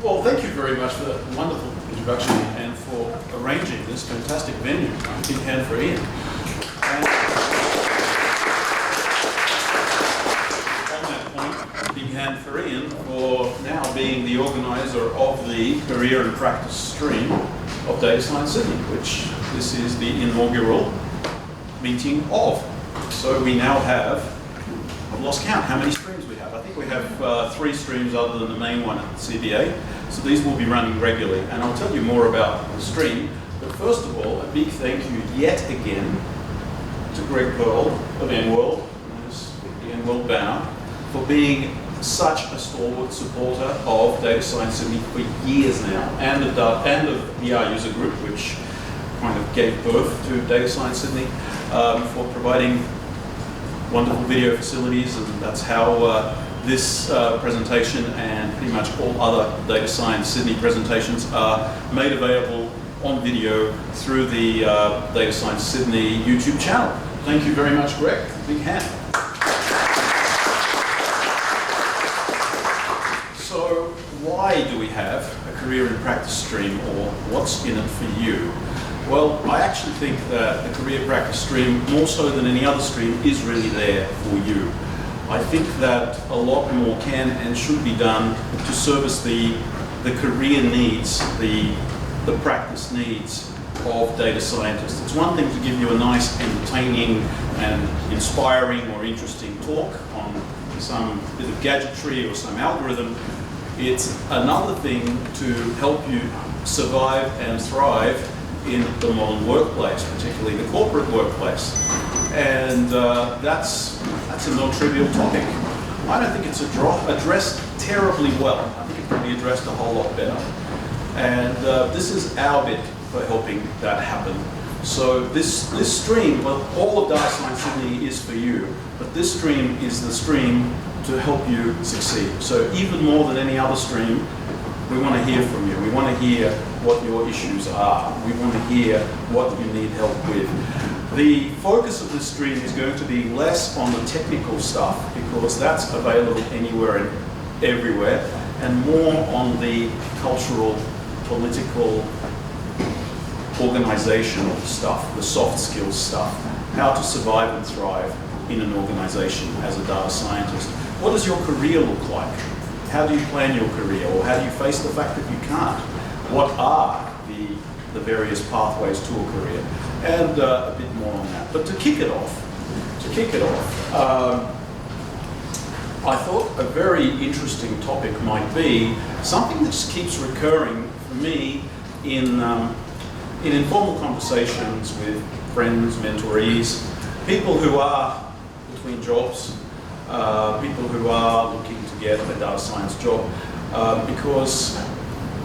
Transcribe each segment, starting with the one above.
Well, thank you very much for that wonderful introduction and for arranging this fantastic venue. Big hand for Ian. And on that point, big hand for Ian for now being the organiser of the Career and Practice stream of Data Science Sydney, which this is the inaugural meeting of. So we now have, I've lost count how many streams we have. I think we have 3 streams other than the main one at the CBA. So these will be running regularly, and I'll tell you more about the stream. But first of all, a big thank you yet again to Greg Pearl of NWorld, the NWorld banner, for being such a stalwart supporter of Data Science Sydney for years now, and of the R User Group, which kind of gave birth to Data Science Sydney, for providing wonderful video facilities, and that's how this presentation and pretty much all other Data Science Sydney presentations are made available on video through the Data Science Sydney YouTube channel. Thank you very much, Greg. Big hand. So why do we have a Career and Practice stream, or what's in it for you? Well, I actually think that the Career Practice stream, more so than any other stream, is really there for you. I think that a lot more can and should be done to service the career needs, the practice needs of data scientists. It's one thing to give you a nice, entertaining and inspiring or interesting talk on some bit of gadgetry or some algorithm. It's another thing to help you survive and thrive in the modern workplace, particularly the corporate workplace. And that's a non-trivial topic. I don't think it's addressed terribly well. I think it could be addressed a whole lot better. And this is our bit for helping that happen. So this stream, well, all of Data Science Sydney is for you, but this stream is the stream to help you succeed. So even more than any other stream, we want to hear from you. We want to hear what your issues are. We want to hear what you need help with. The focus of this stream is going to be less on the technical stuff, because that's available anywhere and everywhere, and more on the cultural, political, organizational stuff, the soft skills stuff, how to survive and thrive in an organization as a data scientist. What does your career look like? How do you plan your career, or how do you face the fact that you can't? What are the various pathways to a career? And a bit more on that. But to kick it off, I thought a very interesting topic might be something that just keeps recurring for me in informal conversations with friends, mentorees, people who are between jobs, people who are looking to get a data science job, because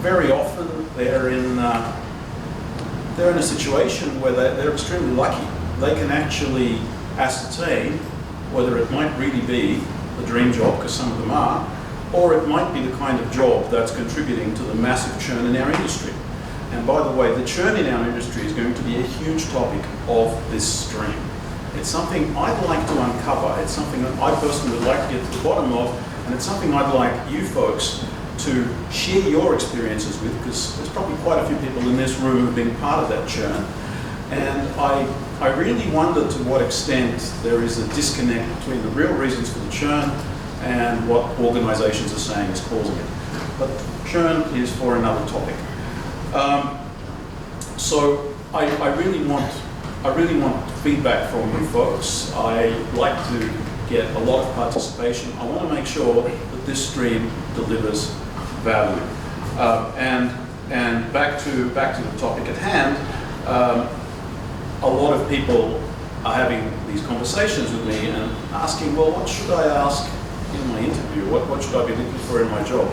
very often they're in a situation where they're extremely lucky. They can actually ascertain whether it might really be the dream job, because some of them are, or it might be the kind of job that's contributing to the massive churn in our industry. And by the way, the churn in our industry is going to be a huge topic of this stream. It's something I'd like to uncover. It's something that I personally would like to get to the bottom of, and it's something I'd like you folks to share your experiences with, because there's probably quite a few people in this room who've been part of that churn. And I really wonder to what extent there is a disconnect between the real reasons for the churn and what organizations are saying is causing it. But churn is for another topic. So I really want feedback from you folks. I like to get a lot of participation. I want to make sure that this stream delivers value. And back to the topic at hand, a lot of people are having these conversations with me and asking, well, what should I ask in my interview? What should I be looking for in my job?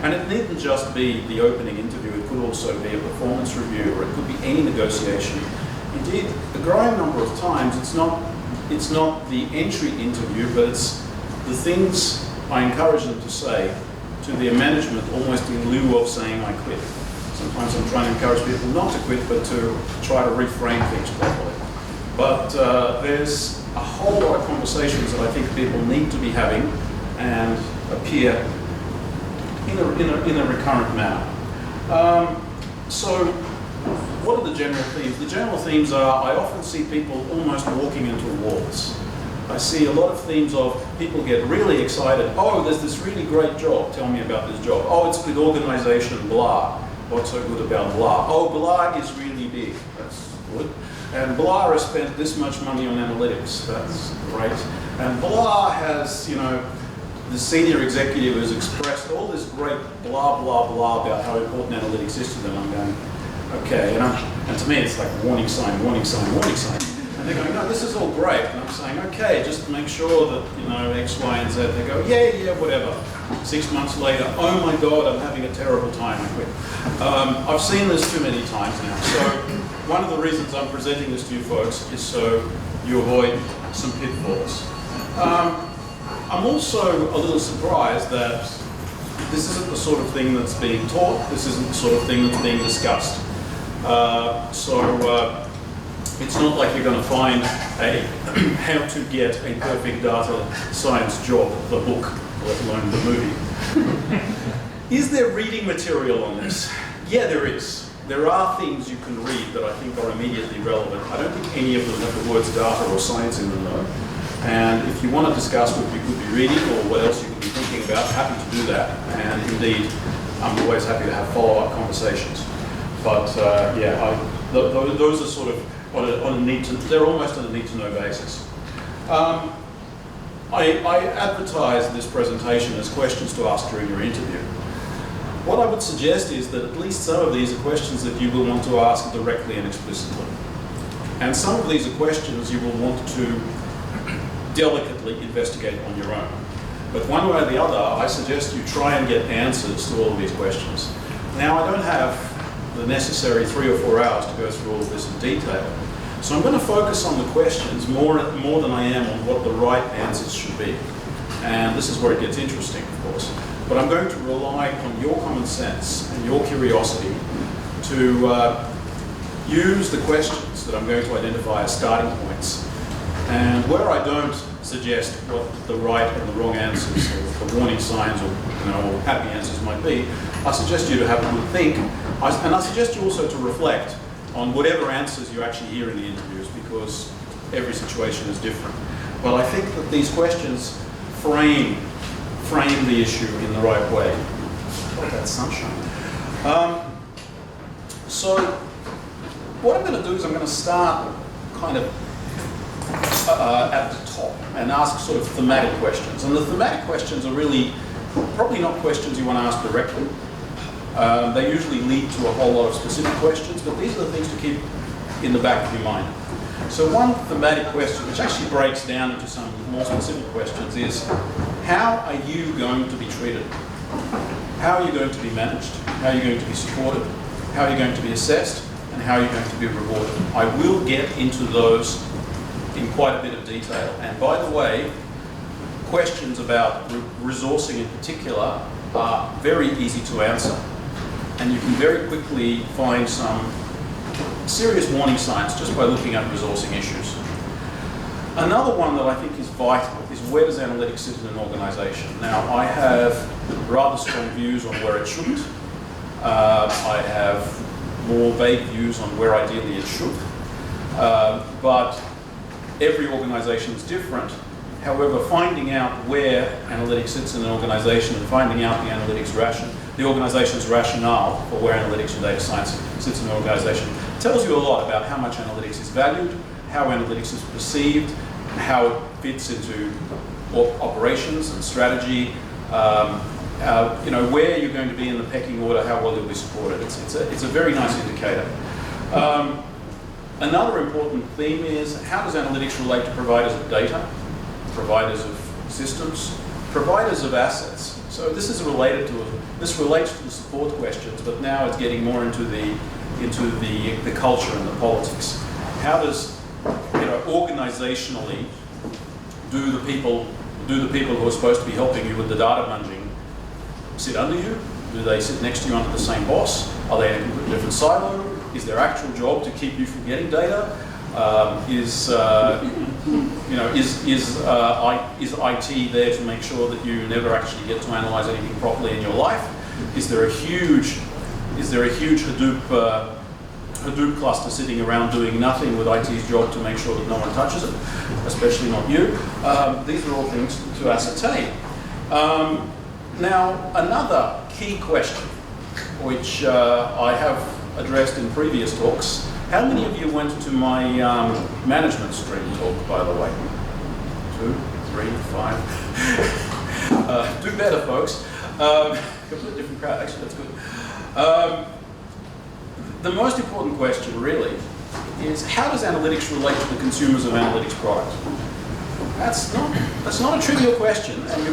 And it needn't just be the opening interview, it could also be a performance review, or it could be any negotiation. Indeed, a growing number of times, it's not the entry interview, but it's the things I encourage them to say to their management, almost in lieu of saying I quit. Sometimes I'm trying to encourage people not to quit, but to try to reframe things properly. But there's a whole lot of conversations that I think people need to be having, and appear in a recurrent manner. So what are the general themes? The general themes are, I often see people almost walking into walls. I see a lot of themes of people get really excited. Oh, there's this really great job. Tell me about this job. Oh, it's with organization, blah. What's so good about blah? Oh, blah is really big. That's good. And blah has spent this much money on analytics. That's great. And blah has, you know, the senior executive has expressed all this great blah, blah, blah about how important analytics is to them. I'm going, okay. And to me, it's like warning sign, warning sign, warning sign. And they're going, no, this is all great. And I'm saying, okay, just make sure that, you know, X, Y, and Z. They go, yeah, whatever. 6 months later, oh my God, I'm having a terrible time. I quit. I've seen this too many times now. So one of the reasons I'm presenting this to you folks is so you avoid some pitfalls. I'm also a little surprised that this isn't the sort of thing that's being taught. This isn't the sort of thing that's being discussed. It's not like you're going to find a how to get a perfect data science job, the book, let alone the movie. Is there reading material on this? Yeah, there is. There are things you can read that I think are immediately relevant. I don't think any of them have the words data or science in them though. And if you want to discuss what you could be reading or what else you could be thinking about, happy to do that. And indeed, I'm always happy to have follow-up conversations. But those are sort of on a need to, they're almost on a need to know basis. I advertised this presentation as questions to ask during your interview. What I would suggest is that at least some of these are questions that you will want to ask directly and explicitly. And some of these are questions you will want to delicately investigate on your own. But one way or the other, I suggest you try and get answers to all of these questions. Now, I don't have the necessary 3 or 4 hours to go through all of this in detail. So I'm going to focus on the questions more than I am on what the right answers should be. And this is where it gets interesting, of course. But I'm going to rely on your common sense and your curiosity to use the questions that I'm going to identify as starting points. And where I don't suggest what the right and the wrong answers, or the warning signs, or or happy answers might be, I suggest you to have a good think, and I suggest you also to reflect on whatever answers you actually hear in the interviews, because every situation is different. But I think that these questions frame the issue in the right way. Oh, that's sunshine. So what I'm going to do is I'm going to start kind of at the top and ask sort of thematic questions. And the thematic questions are really probably not questions you want to ask directly. They usually lead to a whole lot of specific questions, but these are the things to keep in the back of your mind. So one thematic question, which actually breaks down into some more specific questions, is how are you going to be treated? How are you going to be managed? How are you going to be supported? How are you going to be assessed? And how are you going to be rewarded? I will get into those in quite a bit of detail. And by the way, questions about resourcing in particular are very easy to answer. And you can very quickly find some serious warning signs just by looking at resourcing issues. Another one that I think is vital is, where does analytics sit in an organization? Now, I have rather strong views on where it shouldn't. I have more vague views on where ideally it should. But every organization is different. However, finding out where analytics sits in an organization and finding out the organization's rationale for where analytics and data science sits in an organization tells you a lot about how much analytics is valued, how analytics is perceived, how it fits into operations and strategy, where you're going to be in the pecking order, how well you'll be supported. It's a very nice indicator. Another important theme is, how does analytics relate to providers of data, providers of systems, providers of assets? So this relates to the support questions, but now it's getting more into the culture and the politics. How does, organizationally, do the people who are supposed to be helping you with the data munging sit under you? Do they sit next to you under the same boss? Are they in a completely different silo? Is their actual job to keep you from getting data? Is IT there to make sure that you never actually get to analyze anything properly in your life? Is there a huge Hadoop cluster sitting around doing nothing with IT's job to make sure that no one touches it, especially not you? These are all things to ascertain. Now, another key question, which I have addressed in previous talks. How many of you went to my management stream talk, by the way? 2, 3, 5. Do better, folks. Completely different crowd. Actually, that's good. The most important question, really, is how does analytics relate to the consumers of analytics products? That's not a trivial question, and you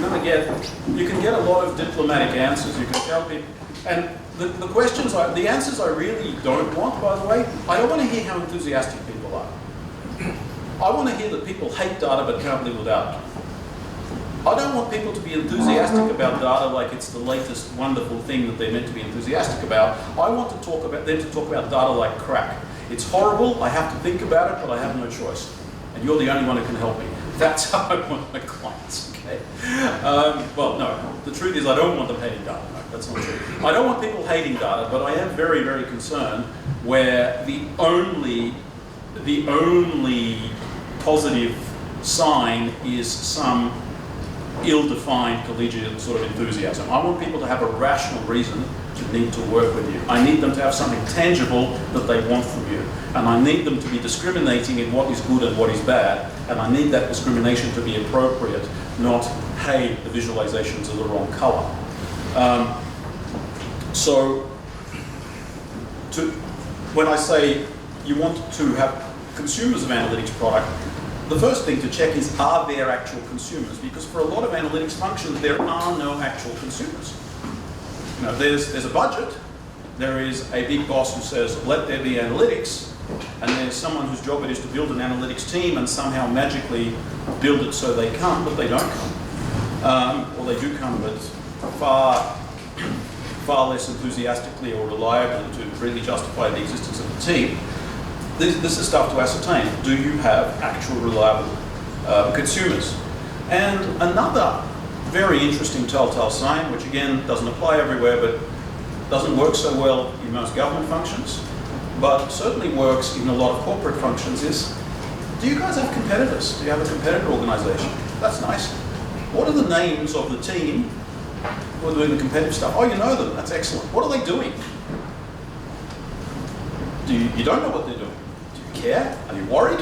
can get a lot of diplomatic answers. You can tell people, and the answers I really don't want, by the way, I don't want to hear how enthusiastic people are. I want to hear that people hate data but can't live without it. I don't want people to be enthusiastic about data like it's the latest wonderful thing that they're meant to be enthusiastic about. I want them to talk about data like crack. It's horrible, I have to think about it, but I have no choice. And you're the only one who can help me. That's how I want my clients, okay? Well, no, the truth is I don't want them hating data. No, that's not true. I don't want people hating data, but I am very, very concerned where the only positive sign is some ill-defined collegiate sort of enthusiasm. I want people to have a rational reason to need to work with you. I need them to have something tangible that they want from you. And I need them to be discriminating in what is good and what is bad. And I need that discrimination to be appropriate, not, hey, the visualizations are the wrong color. When I say you want to have consumers of analytics product, the first thing to check is, are there actual consumers? Because for a lot of analytics functions, there are no actual consumers. You know, there's a budget, there is a big boss who says, let there be analytics, and there's someone whose job it is to build an analytics team and somehow magically build it so they come, but they don't come. Or they do come, but far less enthusiastically or reliably to really justify the existence of the team. This is stuff to ascertain. Do you have actual reliable consumers? And another very interesting telltale sign, which again doesn't apply everywhere, but doesn't work so well in most government functions, but certainly works in a lot of corporate functions, is, do you guys have competitors? Do you have a competitor organization? That's nice. What are the names of the team who are doing the competitive stuff? Oh, you know them. That's excellent. What are they doing? You don't know what they're doing. Care? Are you worried?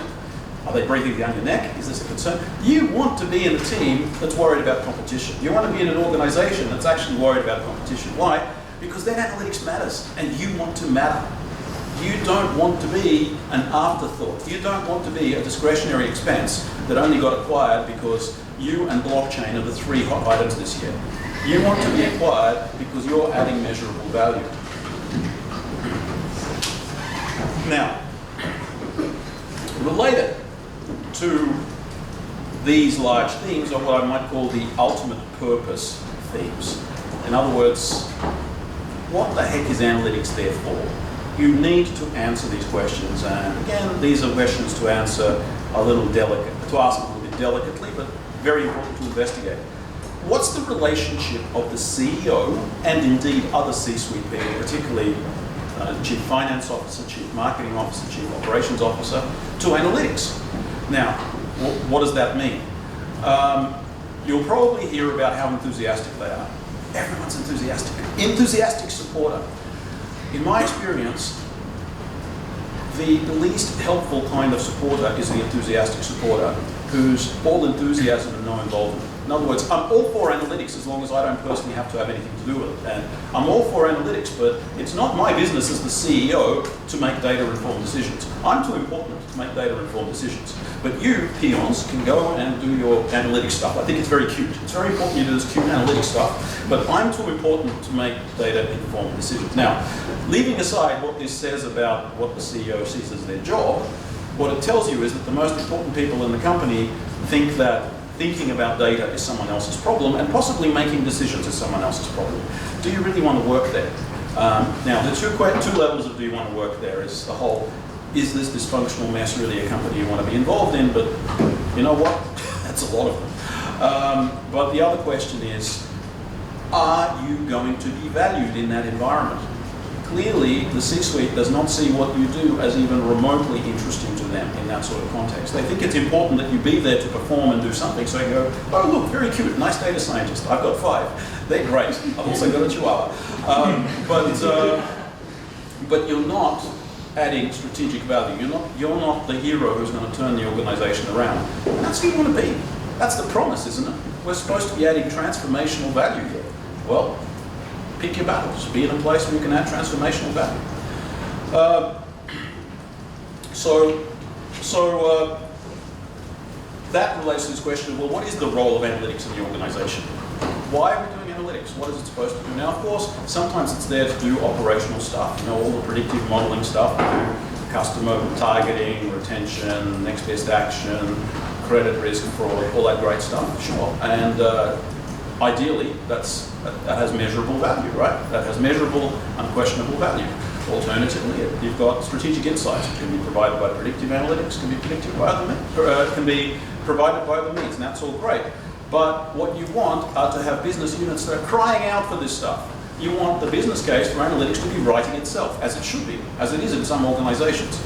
Are they breathing down your neck? Is this a concern? You want to be in a team that's worried about competition. You want to be in an organization that's actually worried about competition. Why? Because then analytics matters, and you want to matter. You don't want to be an afterthought. You don't want to be a discretionary expense that only got acquired because you and blockchain are the 3 hot items this year. You want to be acquired because you're adding measurable value. Now, related to these large themes are what I might call the ultimate purpose themes. In other words, what the heck is analytics there for? You need to answer these questions, and again, these are questions to answer a little delicate, to ask a little bit delicately, but very important to investigate. What's the relationship of the CEO and indeed other C-suite people, particularly Chief Finance Officer, Chief Marketing Officer, Chief Operations Officer, to analytics? Now, what does that mean? You'll probably hear about how enthusiastic they are. Everyone's enthusiastic. Enthusiastic supporter. In my experience, the least helpful kind of supporter is the enthusiastic supporter who's all enthusiasm and no involvement. In other words, I'm all for analytics as long as I don't personally have to have anything to do with it. And I'm all for analytics, but it's not my business as the CEO to make data-informed decisions. I'm too important to make data-informed decisions. But you, peons, can go and do your analytics stuff. I think it's very cute. It's very important you do this cute analytics stuff, but I'm too important to make data-informed decisions. Now, leaving aside what this says about what the CEO sees as their job, what it tells you is that the most important people in the company think that thinking about data is someone else's problem, and possibly making decisions is someone else's problem. Do you really want to work there? Now, the two levels of do you want to work there is the whole, is this dysfunctional mess really a company you want to be involved in? But you know what? That's a lot of them. But the other question is, are you going to be valued in that environment? Clearly, the C-suite does not see what you do as even remotely interesting to them in that sort of context. They think it's important that you be there to perform and do something, so you go, oh look, very cute, nice data scientist, I've got 5. They're great, I've also got a chihuahua. But you're not adding strategic value. You're not the hero who's going to turn the organization around. And that's who you want to be. That's the promise, isn't it? We're supposed to be adding transformational value here. Well, pick your battles. Be in a place where you can add transformational value. That relates to this question of, well, what is the role of analytics in the organization? Why are we doing analytics? What is it supposed to do? Now, of course, sometimes it's there to do operational stuff, all the predictive modeling stuff, customer targeting, retention, next best action, credit risk, fraud, all that great stuff, sure. And ideally, that has measurable value, right? That has measurable, unquestionable value. Alternatively, you've got strategic insights, which can be provided by predictive analytics, can be provided by the means, and that's all great. But what you want are to have business units that are crying out for this stuff. You want the business case for analytics to be writing itself, as it should be, as it is in some organizations.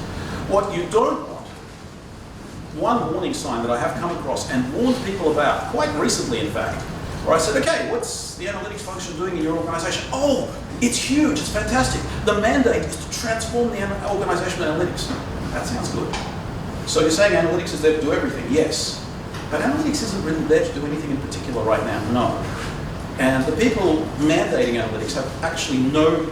What you don't want, one warning sign that I have come across and warned people about, quite recently in fact, where I said, okay, what's the analytics function doing in your organization? Oh, it's huge, it's fantastic. The mandate is to transform the organization with analytics. That sounds good. So you're saying analytics is there to do everything? Yes. But analytics isn't really there to do anything in particular right now, no. And the people mandating analytics have actually no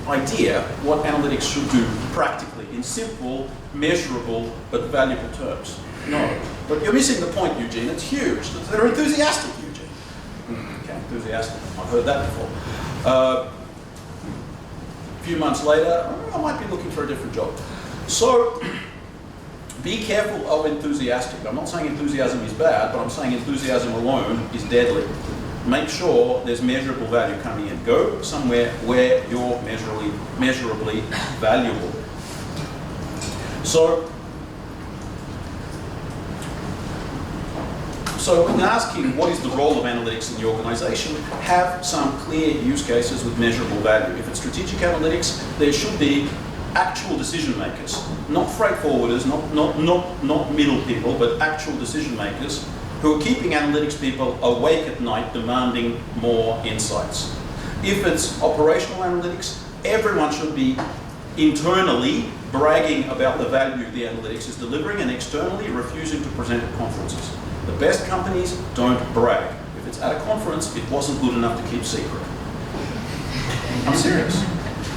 idea what analytics should do practically, in simple, measurable, but valuable terms. No. But you're missing the point, Eugene. It's huge. They're enthusiastic, Eugene. Okay, enthusiastic. I've heard that before. A few months later, I might be looking for a different job. So, be careful of enthusiastic. I'm not saying enthusiasm is bad, but I'm saying enthusiasm alone is deadly. Make sure there's measurable value coming in. Go somewhere where you're measurably valuable. So when asking what is the role of analytics in the organization, have some clear use cases with measurable value. If it's strategic analytics, there should be actual decision makers, not freight forwarders, not middle people, but actual decision makers who are keeping analytics people awake at night demanding more insights. If it's operational analytics, everyone should be internally bragging about the value the analytics is delivering and externally refusing to present at conferences. The best companies don't brag. If it's at a conference, it wasn't good enough to keep secret. I'm serious.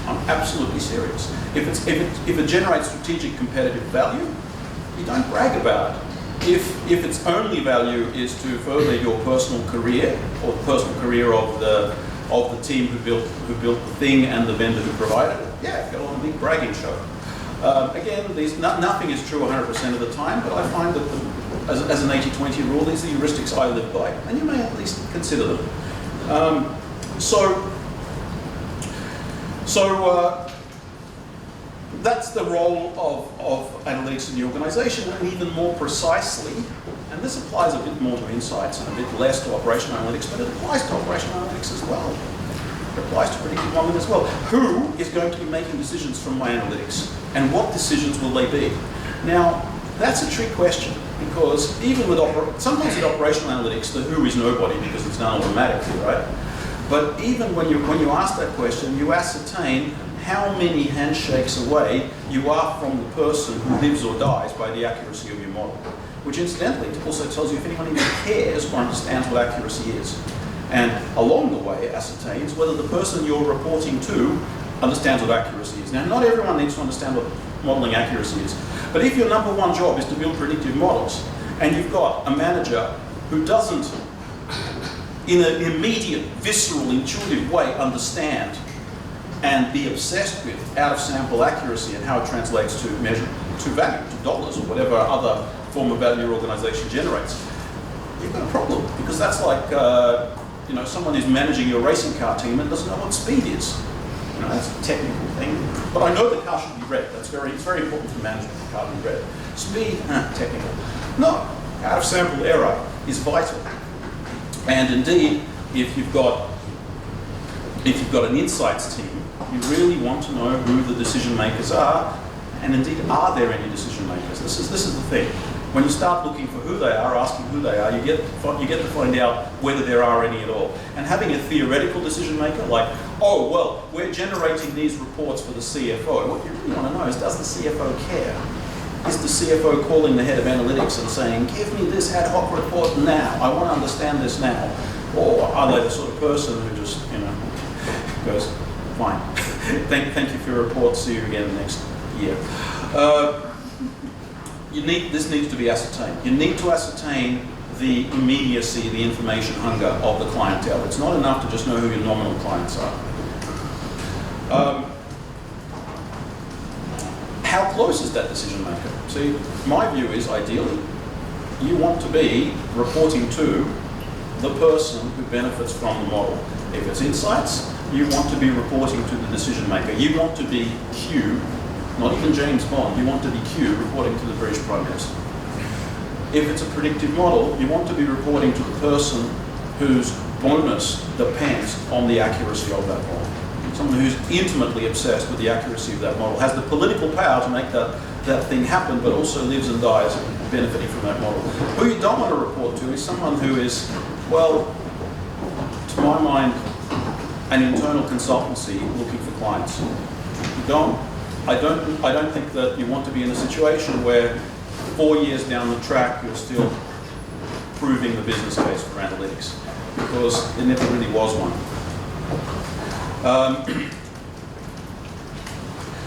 I'm absolutely serious. If it generates strategic competitive value, you don't brag about it. If its only value is to further your personal career or the personal career of the team who built the thing and the vendor who provided it, yeah, go on a big bragging show. Again, nothing is true 100% of the time, but I find that as an 80-20 rule, these are the heuristics I live by, and you may at least consider them. That's the role of analytics in the organization, and even more precisely, and this applies a bit more to insights and a bit less to operational analytics, but it applies to operational analytics as well. It applies to predictive modeling as well. Who is going to be making decisions from my analytics, and what decisions will they be? Now, that's a trick question, because even with sometimes with operational analytics, the who is nobody because it's done automatically, right? But even when you ask that question, you ascertain how many handshakes away you are from the person who lives or dies by the accuracy of your model. Which incidentally also tells you if anyone even cares or understands what accuracy is. And along the way ascertains whether the person you're reporting to understands what accuracy is. Now, not everyone needs to understand what modeling accuracy is. But if your number one job is to build predictive models, and you've got a manager who doesn't, in an immediate, visceral, intuitive way, understand and be obsessed with out-of-sample accuracy and how it translates to measure, to value, to dollars, or whatever other form of value your organization generates, you've got a problem. Because that's like, someone who's managing your racing car team and doesn't know what speed is. That's a technical thing. But I know the car should be read. It's very important for management the car to be read. Speed, technical. No, out-of-sample error is vital. And indeed, if you've got if you've got an insights team, you really want to know who the decision makers are, and indeed, are there any decision makers? This is the thing. When you start looking for who they are, asking who they are, you get to find out whether there are any at all. And having a theoretical decision maker, like, oh, well, we're generating these reports for the CFO. What you really want to know is, does the CFO care? Is the CFO calling the head of analytics and saying, give me this ad hoc report now, I want to understand this now? Or are they the sort of person who just, goes, fine, thank you for your report, see you again next year. This needs to be ascertained. You need to ascertain the immediacy, the information hunger of the clientele. It's not enough to just know who your nominal clients are. How close is that decision maker? See, my view is, ideally, you want to be reporting to the person who benefits from the model. If it's insights, you want to be reporting to the decision maker. You want to be Q, not even James Bond, you want to be Q reporting to the British Prime Minister. If it's a predictive model, you want to be reporting to the person whose bonus depends on the accuracy of that model. Someone who's intimately obsessed with the accuracy of that model, has the political power to make that thing happen, but also lives and dies benefiting from that model. Who you don't want to report to is someone who is, well, to my mind, an internal consultancy looking for clients. I don't think that you want to be in a situation where 4 years down the track you're still proving the business case for analytics, because there never really was one.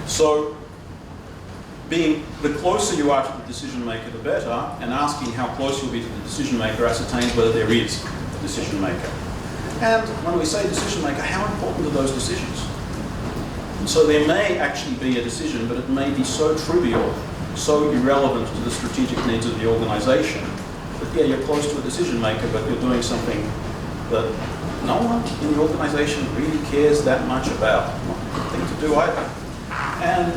So, the closer you are to the decision maker, the better, and asking how close you'll be to the decision maker ascertains whether there is a decision maker. And when we say decision maker, how important are those decisions? So there may actually be a decision, but it may be so trivial, so irrelevant to the strategic needs of the organisation, that yeah, you're close to a decision maker, but you're doing something that no one in the organisation really cares that much about. Not a good thing to do either. And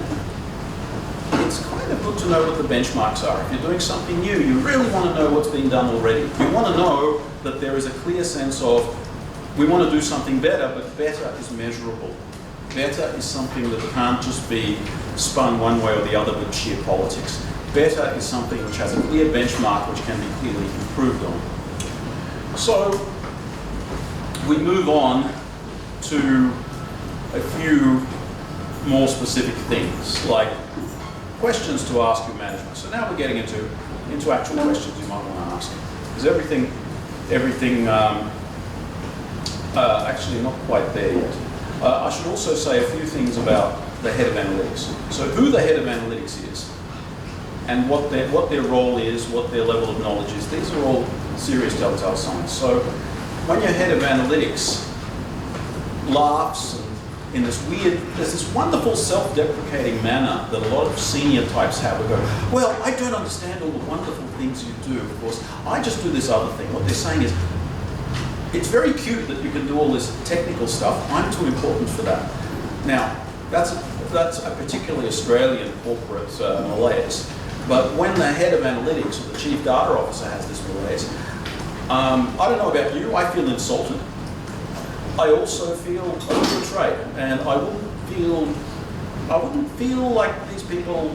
it's kind of good to know what the benchmarks are. If you're doing something new, you really want to know what's been done already. You want to know that there is a clear sense of, we want to do something better, but better is measurable. Better is something that can't just be spun one way or the other with sheer politics. Better is something which has a clear benchmark which can be clearly improved on. So we move on to a few more specific things, like questions to ask your management. So now we're getting into actual questions you might want to ask. Because everything actually not quite there yet. I should also say a few things about the head of analytics. So who the head of analytics is, and what their role is, what their level of knowledge is. These are all serious telltale signs. So when your head of analytics laughs in this weird, there's this wonderful self-deprecating manner that a lot of senior types have. They go, well, I don't understand all the wonderful things you do, of course. I just do this other thing. What they're saying is, it's very cute that you can do all this technical stuff. I'm too important for that. Now, that's a particularly Australian corporate malaise. But when the head of analytics or the chief data officer has this malaise, I don't know about you, I feel insulted. I also feel betrayed, and I wouldn't feel like these people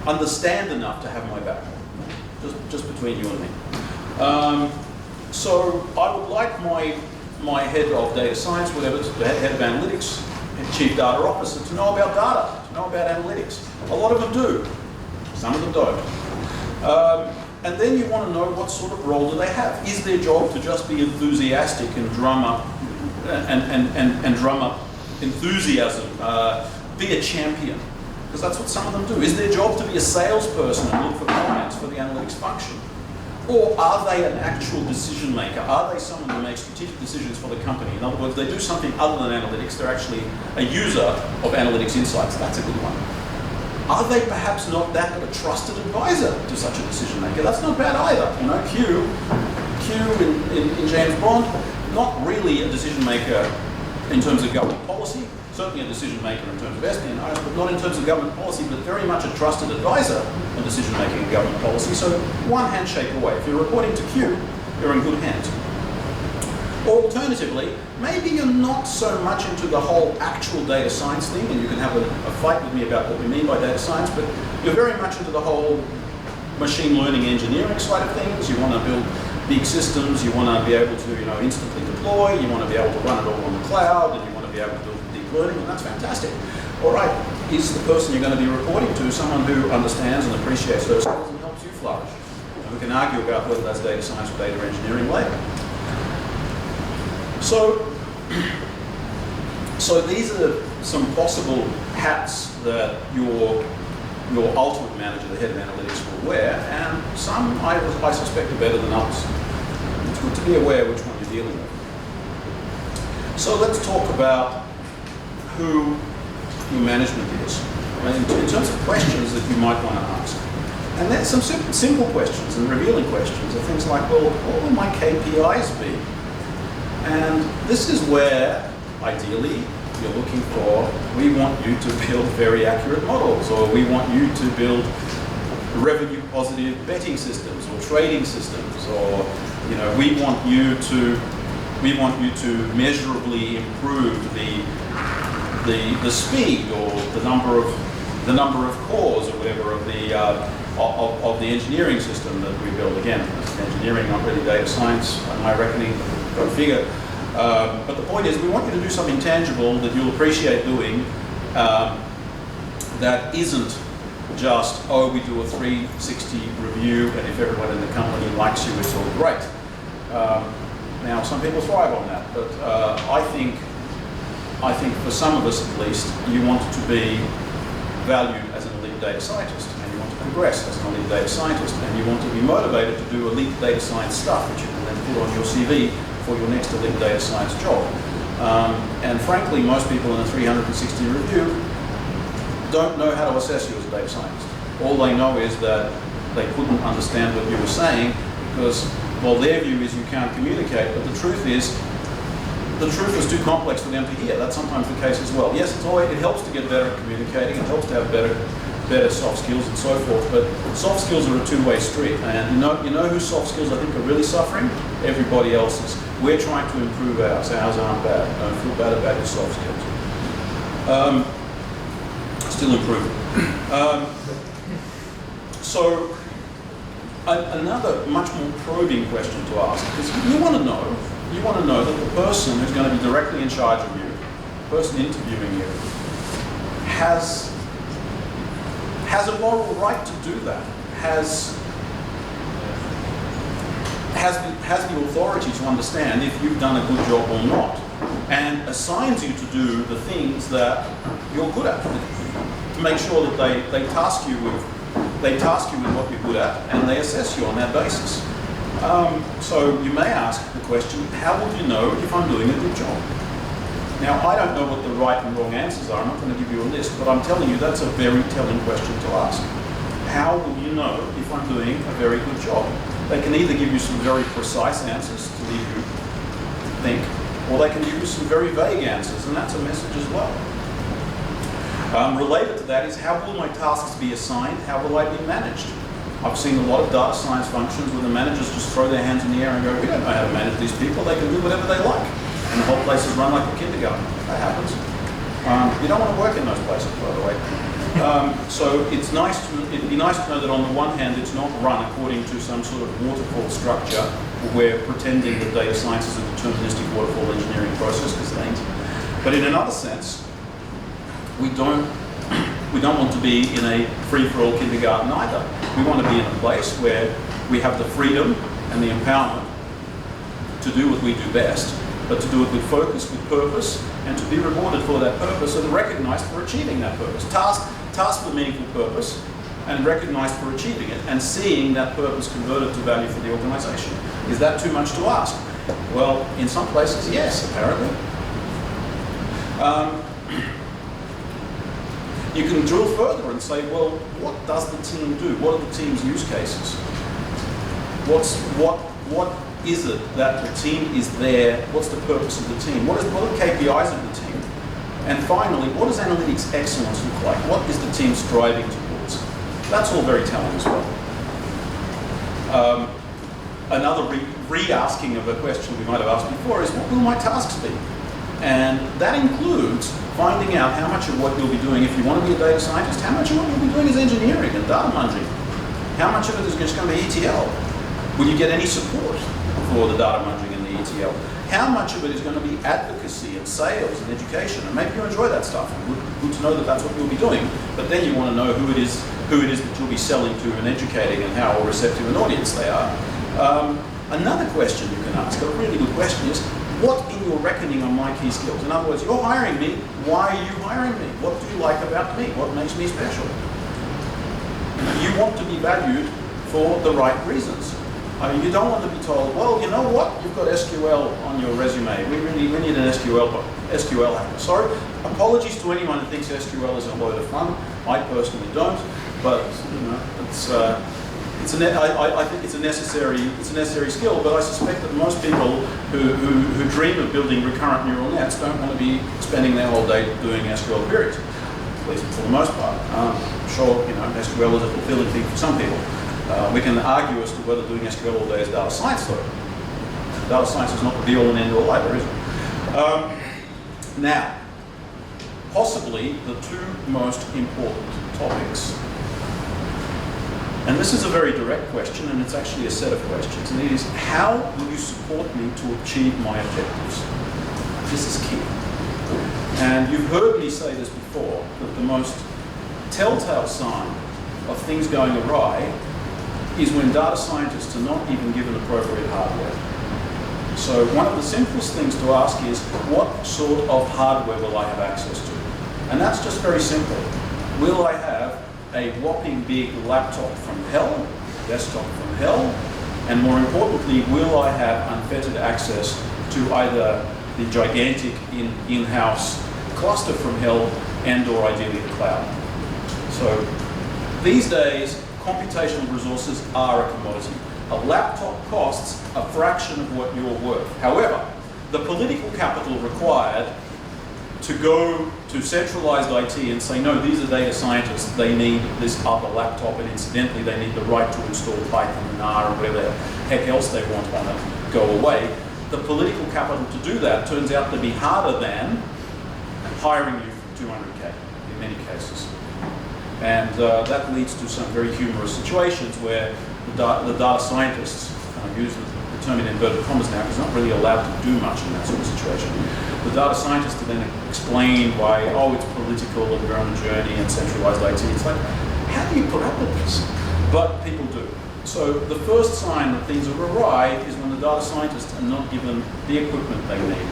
understand enough to have my back. Just between you and me. So I would like my head of data science, whatever, the head of analytics, and chief data officer to know about data, to know about analytics. A lot of them do. Some of them don't. And then you want to know what sort of role do they have. Is their job to just be enthusiastic and drum up enthusiasm, be a champion? Because that's what some of them do. Is their job to be a salesperson and look for clients for the analytics function? Or are they an actual decision maker? Are they someone who makes strategic decisions for the company? In other words, they do something other than analytics. They're actually a user of analytics insights. That's a good one. Are they perhaps not that but a trusted advisor to such a decision maker? That's not bad either. You know, Q in James Bond, not really a decision maker in terms of government policy. Certainly a decision maker in terms of espionage, but not in terms of government policy, but very much a trusted advisor on decision making in government policy. So one handshake away. If you're reporting to Q, you're in good hands. Or alternatively, maybe you're not so much into the whole actual data science thing, and you can have a fight with me about what we mean by data science, but you're very much into the whole machine learning engineering side of things. You want to build big systems, you want to be able to instantly deploy, you want to be able to run it all on the cloud, and you want to be able to build deep learning, and that's fantastic. All right, is the person you're going to be reporting to someone who understands and appreciates those skills and helps you flourish? And we can argue about whether that's data science or data engineering later. So these are some possible hats that your ultimate manager, the head of analytics, will wear, and some I suspect are better than others. It's good to be aware which one you're dealing with. So let's talk about who your management is, in terms of questions that you might want to ask. And there's some simple questions and revealing questions are things like, well, what will my KPIs be? And this is where, ideally, you're looking for, we want you to build very accurate models, or we want you to build revenue positive betting systems or trading systems, or we want you to measurably improve the speed or the number of cores or whatever of the engineering system that we build. Again, engineering, not really data science, on my reckoning, go figure. But the point is, we want you to do something tangible that you'll appreciate doing that isn't just, oh, we do a 360 review, and if everyone in the company likes you, it's all great. Now, some people thrive on that, but I think for some of us at least, you want to be valued as an elite data scientist, and you want to progress as an elite data scientist, and you want to be motivated to do elite data science stuff that you can then put on your CV for your next elite data science job. And frankly, most people in a 360 review don't know how to assess you as a data scientist. All they know is that they couldn't understand what you were saying because, well, their view is you can't communicate, but the truth is too complex for them to hear. That's sometimes the case as well. Yes, it helps to get better at communicating, it helps to have better soft skills and so forth, but soft skills are a two-way street. And you know whose soft skills I think are really suffering? Everybody else's. We're trying to improve ours. Ours aren't bad. Don't feel bad about your soft skills. Still improving. So another much more probing question to ask, because you want to know that the person who's going to be directly in charge of you, the person interviewing you, has a moral right to do that, has the authority to understand if you've done a good job or not, and assigns you to do the things that you're good at, to make sure that they task you with what you're good at, and they assess you on that basis. So you may ask the question, how will you know if I'm doing a good job? Now, I don't know what the right and wrong answers are. I'm not going to give you a list, but I'm telling you that's a very telling question to ask. How will you know if I'm doing a very good job? They can either give you some very precise answers to leave you think, or they can give you some very vague answers, and that's a message as well. Related to that is, how will my tasks be assigned? How will I be managed? I've seen a lot of data science functions where the managers just throw their hands in the air and go, we don't know how to manage these people, they can do whatever they like. And the whole place is run like a kindergarten. That happens. You don't want to work in those places, by the way. So it'd be nice to know that on the one hand, it's not run according to some sort of waterfall structure where we're pretending that data science is a deterministic waterfall engineering process, because it ain't. But in another sense, we don't want to be in a free-for-all kindergarten either. We want to be in a place where we have the freedom and the empowerment to do what we do best, but to do it with focus, with purpose, and to be rewarded for that purpose and recognized for achieving that purpose. Tasked with meaningful purpose and recognized for achieving it, and seeing that purpose converted to value for the organization. Is that too much to ask? Well, in some places, yes, apparently. You can drill further and say, well, what does the team do? What are the team's use cases? What is it that the team is there? What's the purpose of the team? What are the KPIs of the team? And finally, what does analytics excellence look like? What is the team striving towards? That's all very telling as well. Another re-asking of a question we might have asked before is, what will my tasks be? And that includes finding out how much of what you'll be doing, if you want to be a data scientist, how much of what you'll be doing is engineering and data munging. How much of it is just going to be ETL? Will you get any support for the data munging and the ETL? How much of it is going to be advocacy and sales and education? And maybe you enjoy that stuff. Good to know that that's what you'll be doing. But then you want to know who it is that you'll be selling to and educating and how receptive an audience they are. Another question you can ask, a really good question, is what in your reckoning are my key skills? In other words, you're hiring me. Why are you hiring me? What do you like about me? What makes me special? You want to be valued for the right reasons. You don't want to be told, well, you know what? You've got SQL on your resume. We need an SQL hacker. Sorry, apologies to anyone who thinks SQL is a load of fun. I personally don't, but you know, I think it's a necessary skill. But I suspect that most people who dream of building recurrent neural nets don't want to be spending their whole day doing SQL queries, at least for the most part. Sure, you know, SQL is a fulfilling thing for some people. We can argue as to whether doing SQL all day is data science, though. Data science is not the be-all and end-all either, is it? Now, possibly the two most important topics, and this is a very direct question, and it's actually a set of questions, and it is, how will you support me to achieve my objectives? This is key. And you've heard me say this before, that the most telltale sign of things going awry is when data scientists are not even given appropriate hardware. So one of the simplest things to ask is, what sort of hardware will I have access to? And that's just very simple. Will I have a whopping big laptop from hell, desktop from hell, and more importantly, will I have unfettered access to either the gigantic in-house cluster from hell and or ideally the cloud? So these days, computational resources are a commodity. A laptop costs a fraction of what you're worth. However, the political capital required to go to centralized IT and say, no, these are data scientists, they need this other laptop, and incidentally, they need the right to install Python and R and whatever the heck else they want on it, go away. The political capital to do that turns out to be harder than hiring you for 200K in many cases. And that leads to some very humorous situations where the data scientists, use the term in inverted commas now, because not really allowed to do much in that sort of situation. The data scientists to then explain why, oh, it's political and we're on a journey and centralized IT. It's like, how do you put up with this? But people do. So the first sign that things are awry is when the data scientists are not given the equipment they need.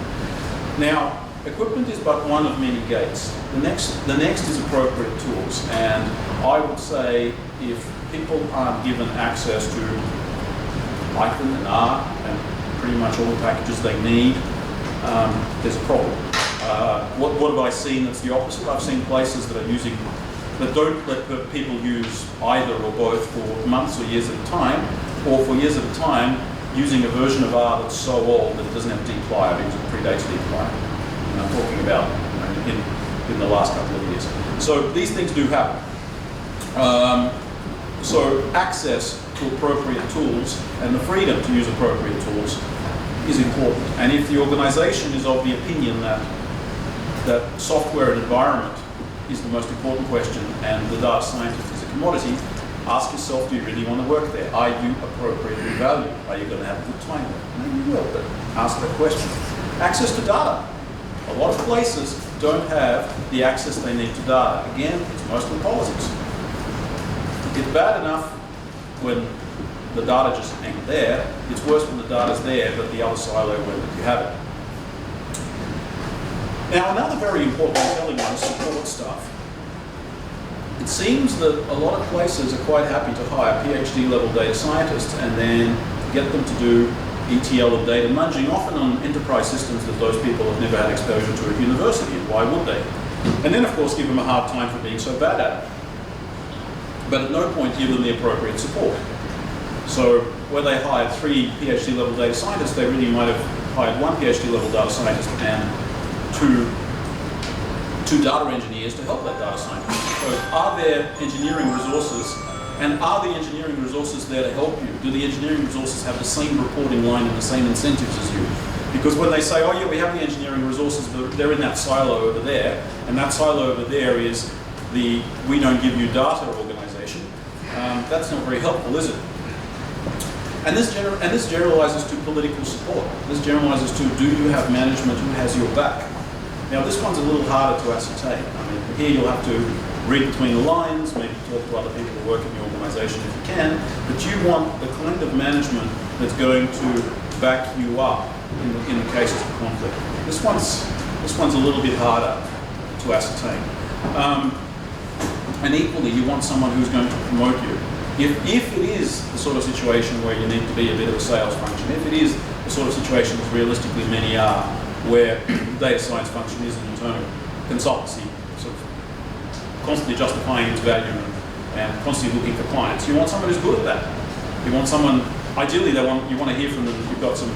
Now, equipment is but one of many gates. The next is appropriate tools, and I would say if people aren't given access to Python and R and pretty much all the packages they need, there's a problem. What have I seen that's the opposite? I've seen places that don't let people use either or both for months or years at a time, or for years at a time using a version of R that's so old that it doesn't have dplyr because it predates dplyr. And I'm talking about in the last couple of years. So these things do happen. So access to appropriate tools and the freedom to use appropriate tools is important. And if the organization is of the opinion that software and environment is the most important question and the data scientist is a commodity, ask yourself, do you really want to work there? Are you appropriately valued? Are you going to have a good time there? Maybe you will, but ask that question. Access to data. A lot of places don't have the access they need to data. Again, it's mostly politics. It's bad enough when the data just ain't there. It's worse when the data's there, but the other silo won't let you have it. Now, another very important telling one is support staff. It seems that a lot of places are quite happy to hire PhD level data scientists and then get them to do ETL and data munging, often on enterprise systems that those people have never had exposure to at university, and why would they? And then, of course, give them a hard time for being so bad at it. But at no point give them the appropriate support. So where they hired 3 PhD level data scientists, they really might have hired 1 PhD level data scientist and two data engineers to help that data scientist. So are there engineering resources And are the engineering resources there to help you? Do the engineering resources have the same reporting line and the same incentives as you? Because when they say, oh yeah, we have the engineering resources, but they're in that silo over there, and that silo over there is the we don't give you data organization, that's not very helpful, is it? And this generalizes to political support. This generalizes to, do you have management who has your back? Now this one's a little harder to ascertain. I mean, here you'll have to read between the lines, maybe talk to other people who work in the organization if you can, but you want the kind of management that's going to back you up in the cases of conflict. This one's a little bit harder to ascertain. And equally, you want someone who's going to promote you. If it is the sort of situation where you need to be a bit of a sales function, if it is the sort of situation that realistically many are, where data science function is an internal consultancy, sort of constantly justifying its value and constantly looking for clients, you want someone who's good at that. You want someone, ideally you want to hear from them that you've got some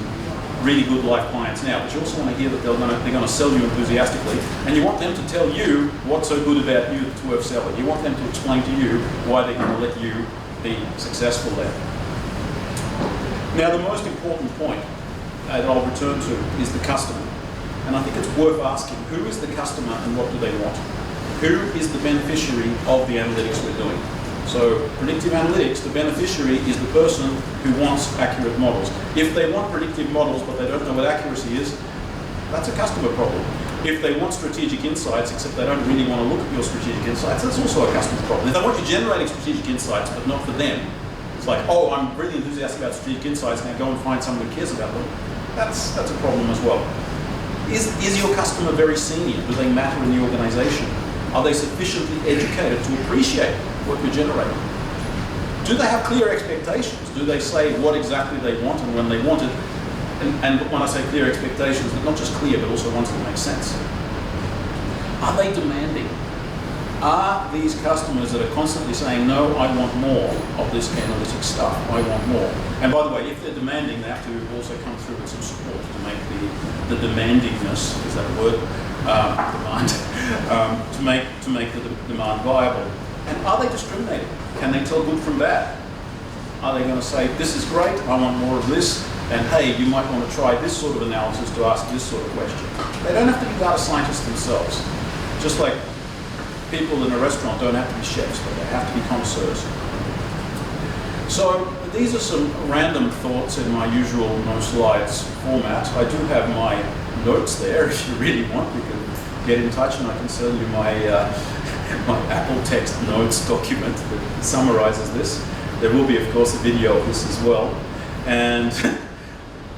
really good life clients now, but you also want to hear that they're going to sell you enthusiastically, and you want them to tell you what's so good about you that's worth selling. You want them to explain to you why they're going to let you be successful there. Now the most important point that I'll return to is the customer. And I think it's worth asking, who is the customer and what do they want? Who is the beneficiary of the analytics we're doing? So predictive analytics, the beneficiary is the person who wants accurate models. If they want predictive models but they don't know what accuracy is, that's a customer problem. If they want strategic insights, except they don't really want to look at your strategic insights, that's also a customer problem. If they want you generating strategic insights but not for them, it's like, oh, I'm really enthusiastic about strategic insights, now go and find someone who cares about them. That's a problem as well. Is your customer very senior? Do they matter in the organization? Are they sufficiently educated to appreciate what you're generating? Do they have clear expectations? Do they say what exactly they want and when they want it? And when I say clear expectations, not just clear, but also ones that make sense. Are they demanding? Are these customers that are constantly saying, no, I want more of this analytics stuff, I want more? And by the way, if they're demanding, they have to also come through with some support to make the demandingness, is that a word? Demand, to make the demand viable. And are they discriminating? Can they tell good from bad? Are they going to say, this is great, I want more of this, and hey, you might want to try this sort of analysis to ask this sort of question? They don't have to be data scientists themselves. Just like people in a restaurant don't have to be chefs, but they have to be connoisseurs. So these are some random thoughts in my usual no slides format. I do have my notes there. If you really want, you can get in touch and I can send you my my Apple Text Notes document that summarizes this. There will be, of course, a video of this as well. And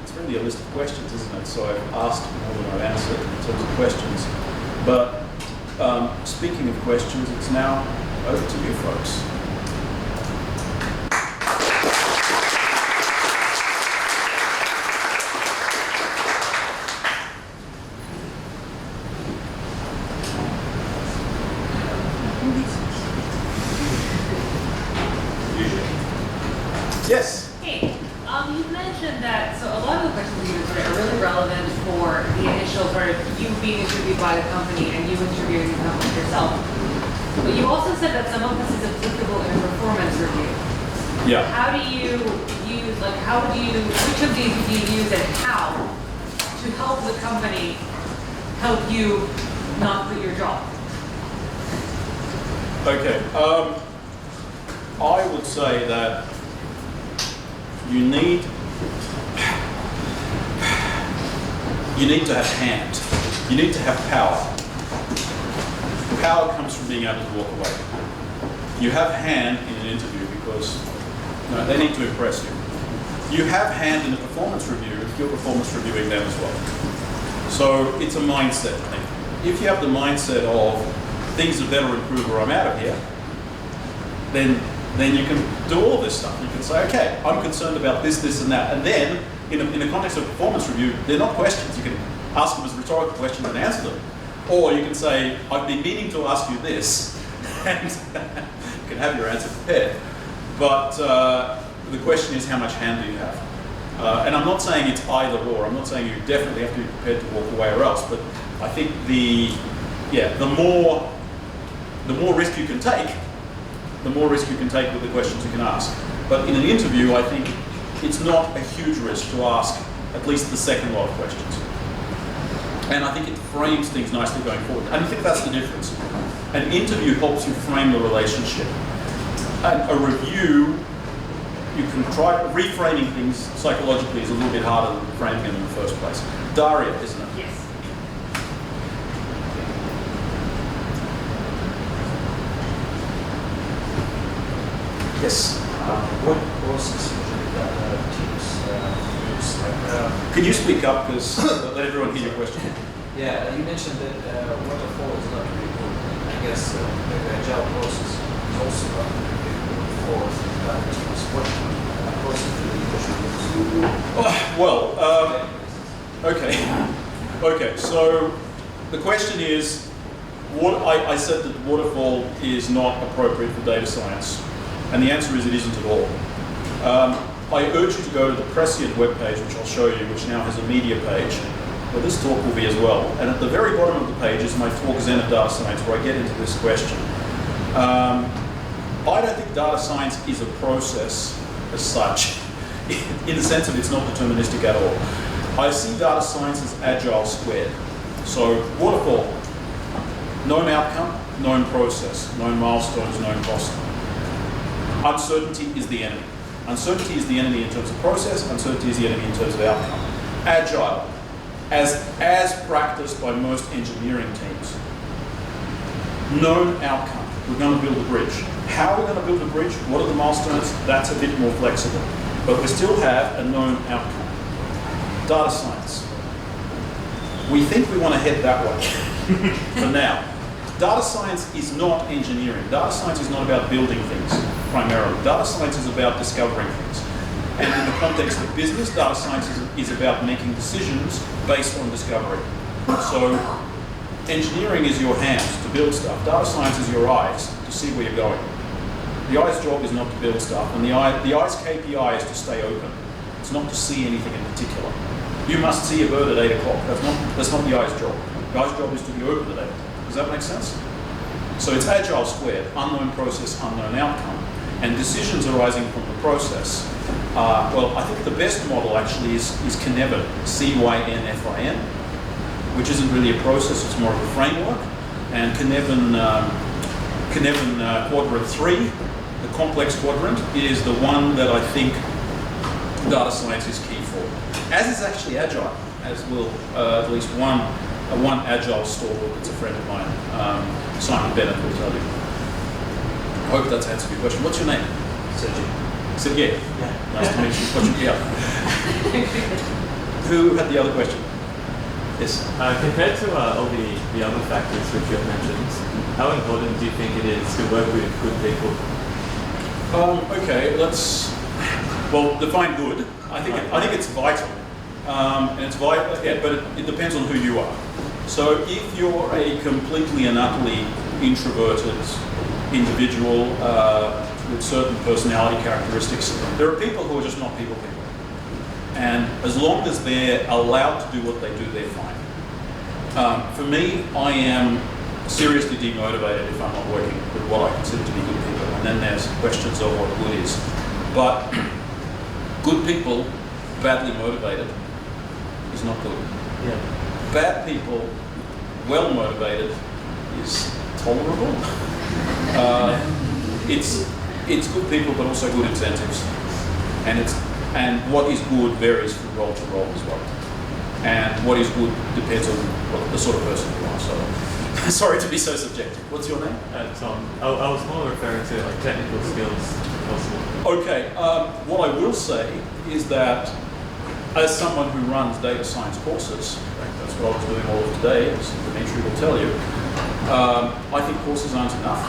it's really a list of questions, isn't it? So I've asked more than I've answered in terms of questions. But speaking of questions, it's now over to you folks. Yes? Hey, you mentioned that, so a lot of the questions you are really relevant for the initial sort of you being interviewed by the company and you interviewing the company yourself. But you also said that some of this is applicable in a performance review. Yeah. How do you use, which of these do you use and how to help the company help you not quit your job? Okay. I would say that you need to have hand. You need to have power. Power comes from being able to walk away. You have hand in an interview because they need to impress you. You have hand in a performance review if you're performance reviewing them as well. So it's a mindset thing. If you have the mindset of things are better improve or I'm out of here, then you can do all this stuff. You can say, okay, I'm concerned about this, this, and that. And then, in the context of performance review, they're not questions. You can ask them as rhetorical questions and answer them. Or you can say, I've been meaning to ask you this, and you can have your answer prepared. But the question is, how much hand do you have? And I'm not saying it's either or. I'm not saying you definitely have to be prepared to walk away or else. But I think the more risk you can take, the more risk you can take with the questions you can ask. But in an interview, I think it's not a huge risk to ask at least the second lot of questions. And I think it frames things nicely going forward. And I think that's the difference. An interview helps you frame the relationship. And a review, you can try reframing things psychologically is a little bit harder than framing them in the first place. Daria, isn't it? Yes. Yes. What courses usually that teams use? Like, Can you speak up, because let everyone hear your question. yeah, you mentioned that waterfall is not really good. I guess maybe agile courses is also not really good for teams. What courses do you usually use? Well, okay. Okay, so the question is, what I said that waterfall is not appropriate for data science, and the answer is it isn't at all. I urge you to go to the Prescient webpage, which I'll show you, which now has a media page, where this talk will be as well. And at the very bottom of the page is my talk, Zen of Data Science, where I get into this question. I don't think data science is a process as such, in the sense of it's not deterministic at all. I see data science as agile squared. So waterfall, known outcome, known process, known milestones, known cost. Uncertainty is the enemy. Uncertainty is the enemy in terms of process, uncertainty is the enemy in terms of outcome. Agile, as practiced by most engineering teams. Known outcome, we're going to build a bridge. How are we going to build a bridge? What are the milestones? That's a bit more flexible. But we still have a known outcome. Data science. We think we want to head that way for now. Data science is not engineering. Data science is not about building things primarily. Data science is about discovering things. And in the context of business, data science is about making decisions based on discovery. So engineering is your hands to build stuff. Data science is your eyes to see where you're going. The eye's job is not to build stuff, and the eye's KPI is to stay open. It's not to see anything in particular. You must see a bird at 8 o'clock. That's not the eye's job. The eye's job is to be open at 8. Does that make sense? So it's agile squared, unknown process, unknown outcome, and decisions arising from the process. Well, I think the best model actually is Cynefin, C-Y-N-F-I-N, which isn't really a process, it's more of a framework. And Cynefin quadrant 3, the complex quadrant, is the one that I think data science is key for. As is actually agile, as will at least one agile stalwart that's a friend of mine, Simon Bennett, will tell you. I hope that's answered your question. What's your name? Sergey. Sergey. Yeah. Nice to meet you. What's your, Who had the other question? Yes. Compared to all the other factors which you have mentioned, how important do you think it is to work with good people? Okay, well, define good. I think it's vital, and it's vital. Yeah, but it depends on who you are. So if you're a completely and utterly introverted individual with certain personality characteristics, there are people who are just not people. And as long as they're allowed to do what they do, they're fine. For me, I am seriously demotivated if I'm not working with what I consider to be good people. And then there's questions of what good is. But good people, badly motivated, is not good. Yeah. Bad people, well motivated, is tolerable. It's good people, but also good incentives. And what is good varies from role to role as well. And what is good depends on the sort of person you are. So, sorry to be so subjective. What's your name? Tom. I was more referring to like technical skills, if possible. Okay. What I will say is that as someone who runs data science courses, in fact, that's what I was doing all of today, as Dimitri will tell you, I think courses aren't enough.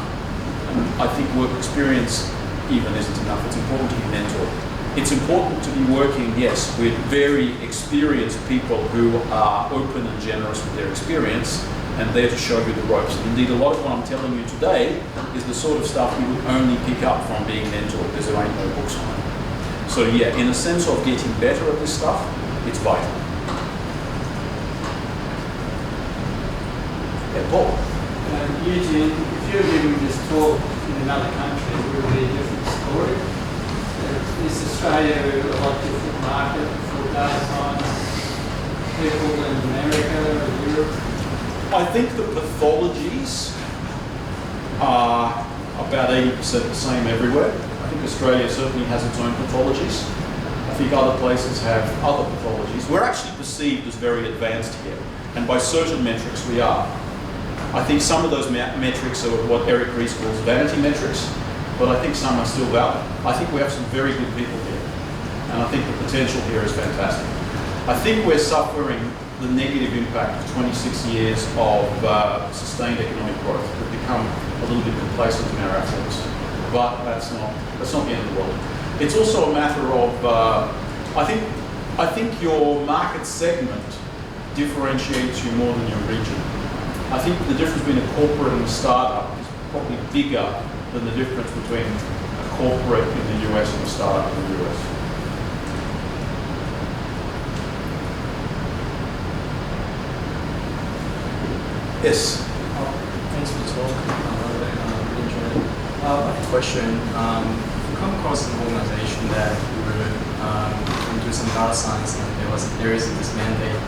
And I think work experience even isn't enough. It's important to be mentored. It's important to be working, yes, with very experienced people who are open and generous with their experience and there to show you the ropes. And indeed, a lot of what I'm telling you today is the sort of stuff you would only pick up from being mentored because there ain't no books on it. So yeah, in a sense of getting better at this stuff, it's vital. Yeah, Paul. Eugene, if you're giving this talk in another country, Australia a lot different market for data science people in America or Europe? I think the pathologies are about 80% the same everywhere. I think Australia certainly has its own pathologies. I think other places have other pathologies. We're actually perceived as very advanced here, and by certain metrics we are. I think some of those metrics are what Eric Ries calls vanity metrics, but I think some are still valid. I think we have some very good people here, and I think the potential here is fantastic. I think we're suffering the negative impact of 26 years of sustained economic growth. We've become a little bit complacent in our efforts, but that's not the end of the world. It's also a matter of I think your market segment differentiates you more than your region. I think the difference between a corporate and a startup is probably bigger than the difference between a corporate in the US and a startup in the US. Yes. Thanks for the talk. Really enjoyed it. I have a question. If you come across an organization that would do some data science and there is this mandate,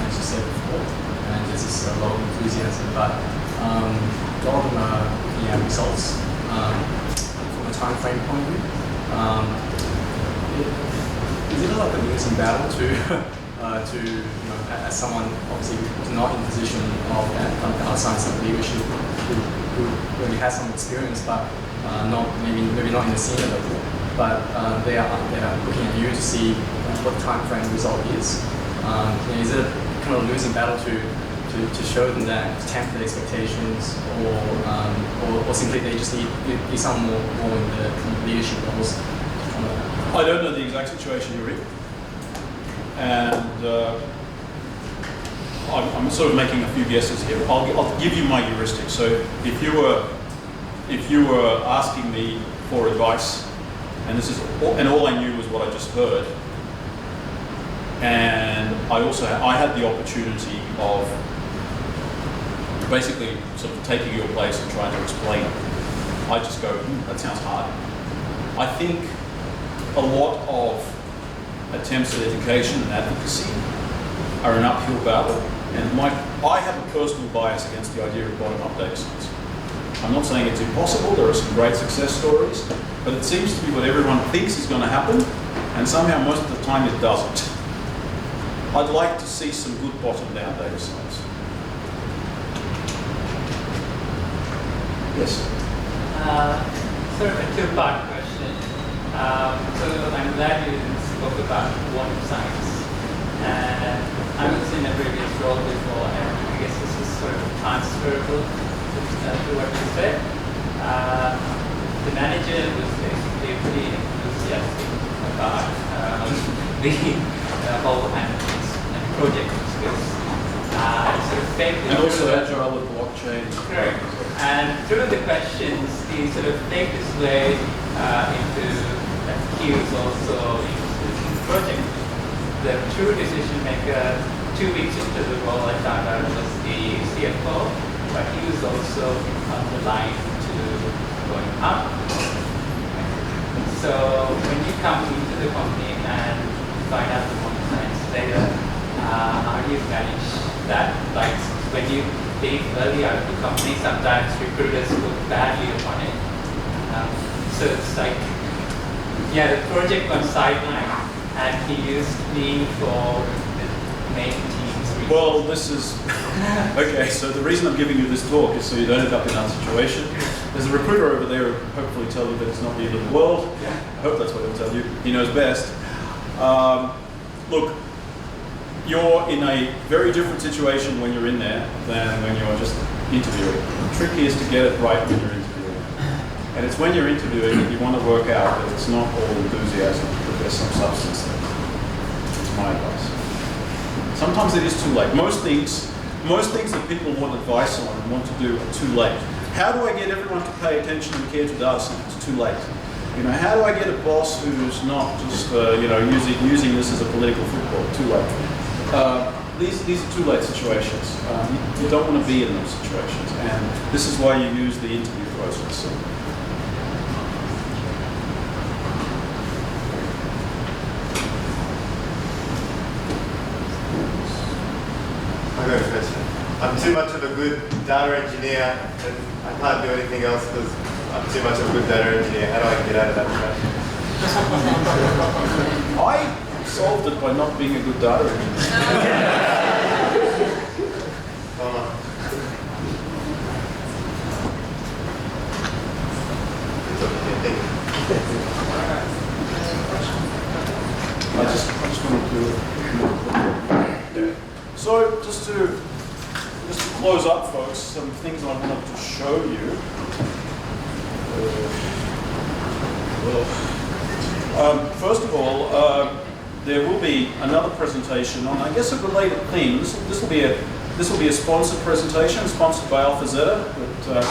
as you said before, and there's this low enthusiasm, but a lot of them are looking at results from a time frame point of view. Is it like a losing battle to as someone obviously who's not in the position of that data science and leadership who really has some experience, but maybe not in the senior level, but they are looking at you to see what time frame result is. Is it kind of a losing battle to show them that temper the expectations, or simply they just need someone more in the leadership roles? I don't know the exact situation you're in, and I'm sort of making a few guesses here. I'll give you my heuristics. So if you were asking me for advice, and all I knew was what I just heard, and I had the opportunity of basically sort of taking your place and trying to explain it, I just go, that sounds hard. I think a lot of attempts at education and advocacy are an uphill battle, and I have a personal bias against the idea of bottom-up data science. I'm not saying it's impossible, there are some great success stories, but it seems to be what everyone thinks is going to happen, and somehow most of the time it doesn't. I'd like to see some good bottom-down data science. Yes? Sort of a two-part question. So I'm glad you spoke about quantum science. And I was in a previous role before, and I guess this is sort of transferable to what you said. The manager was basically pretty enthusiastic about the whole analytics and project skills. Sort of And also agile and blockchain. Correct. And through the questions, he sort of take his way into that he was also into the project. The true decision maker, 2 weeks into the role, I found out was the CFO, but he was also on the line to going up. So when you come into the company and find out the quantum science data, how do you manage that? Like when you leave early out of the company, sometimes recruiters look badly upon it. So it's like, yeah, the project on sideline, and he used me for the main team's. Well, this is okay. So the reason I'm giving you this talk is so you don't end up in that situation. There's a recruiter over there who hopefully tell you that it's not the end of the world. I hope that's what he'll tell you. He knows best. Look, you're in a very different situation when you're in there than when you're just interviewing. The trick is to get it right when you're interviewing. And it's when you're interviewing that you want to work out that it's not all enthusiasm, that there's some substance there. It's my advice. Sometimes it is too late. Most things that people want advice on and want to do are too late. How do I get everyone to pay attention and care to data science? Too late. How do I get a boss who's not just using this as a political football? Too late. These are too late situations. You don't want to be in those situations, and this is why you use the interview process. got a question. I'm too much of a good data engineer and I can't do anything else because I'm too much of a good data engineer. How do I get out of that trap? I solved it by not being a good data engineer. Come on. It's okay, thank you. I just want to So just to close up, folks, some things I wanted to show you. First of all, there will be another presentation on, I guess, a related themes. This will be a sponsored presentation, sponsored by Alpha Zeta, that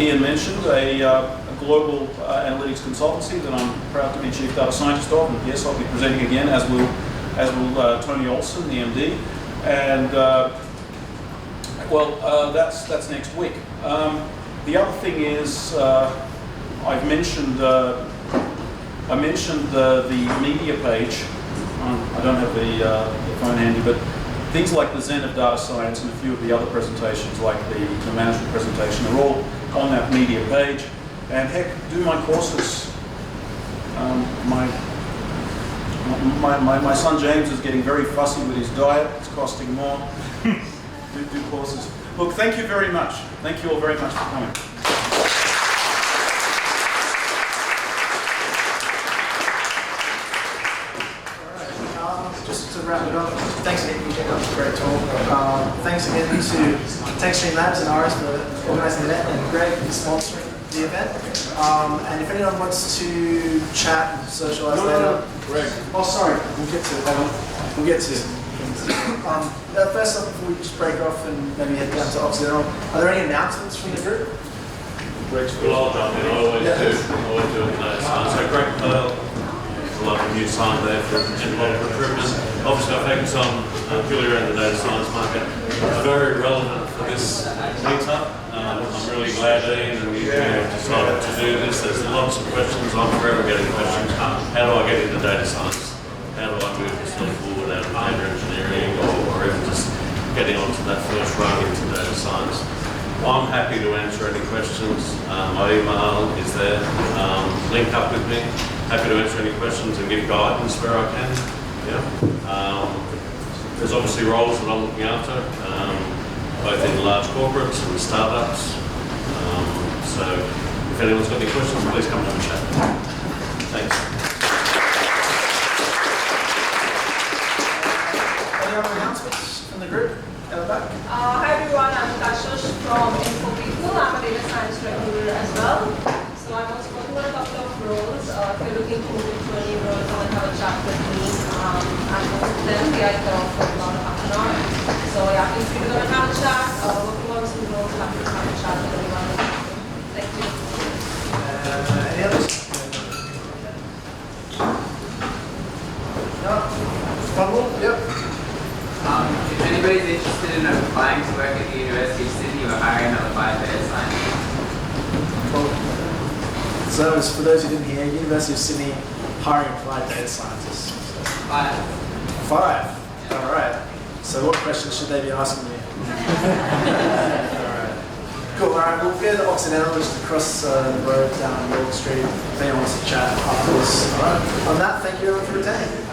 Ian mentioned, a global analytics consultancy that I'm proud to be chief data scientist of. And yes, I'll be presenting again, as will Tony Olsen, the MD. And that's next week. The other thing is, I mentioned the media page. I don't have the phone handy, but things like the Zen of Data Science and a few of the other presentations, like the management presentation, are all on that media page. And heck, do my courses. My son James is getting very fussy with his diet. It's costing more. do courses. Look, thank you very much. Thank you all very much for coming. Just to wrap it up, thanks again, EJ, that was a great talk. Thanks again to TechStream Labs and Iris for organising the event, and Greg for sponsoring the event. And if anyone wants to chat and socialise later. Greg. Oh, sorry, we'll get to it. We'll get to it. First up, before we just break off and maybe head down to Occidental, are there any announcements from the group? Greg's Well, I'll jump in. I always do. I always do it in data science. So Greg Pearl, a lot of new science there for a lot of recruitment. Obviously, I focus on purely around the data science market. It's very relevant for this meetup. I'm really glad Ian and you have decided to do this. There's lots of questions. I'm forever getting questions. How do I get into data science? How do I move myself forward out of data engineering or even just getting onto that first rung into data science? I'm happy to answer any questions. My email is there. Link up with me. Happy to answer any questions and give guidance where I can. Yeah. There's obviously roles that I'm looking after, both in large corporates and startups. So if anyone's got any questions, please come and have a chat. Thanks. Any other announcements from the group? At the back? Hi everyone, I'm Kashush from InfoPeople. I'm a data science recruiter as well. So I'm also working on a couple of roles. If you're looking to move into any roles, come and have a chat with me. And most of them, we are here for about half an hour. So yeah, please give them a have a chat. Working on some roles, happy to have a chat with everyone. Thank you. Any others? No? Fumble? Yep. If anybody's interested in applying to work at the University of Sydney, we're hiring another 5 data scientists. Cool. So for those who didn't hear, University of Sydney hiring 5 data scientists. 5. 5? All right. So what questions should they be asking you? All right. Cool. All right. We'll go to Occidental, which is across the road down York Street. If anyone wants to chat after this. All right. On that, thank you everyone for attending.